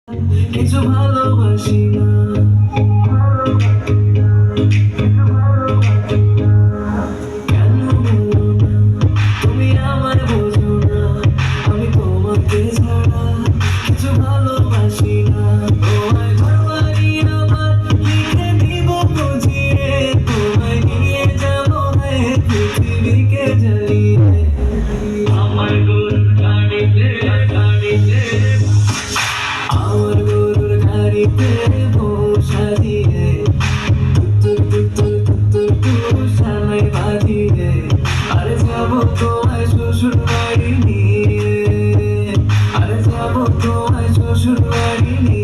কিছু ভালোবাসি না, কেন বলো না তুমি আমায় বোঝো না, আমি তোমাকে ছাড়া কিছু ভালোবাসি না। তোমায় ঘরবাড়ি আমার লিখে দিব বুঝিয়ে, তোমায় নিয়ে যাবো পৃথিবীকে জ্বালিয়ে। আমার গরুর গাড়িতে গাড়িতে, আমার গরুর গাড়িতে বসা দিয়ে, তুত্তুর তুত্তুর তুত্তুর তুত্তুর সানাই বাজিয়ে, আরে যাবো তোমায় শ্বশুর বাড়ি নিয়ে, আরে যাবো তোমায় শ্বশুর বাড়ি নিয়ে।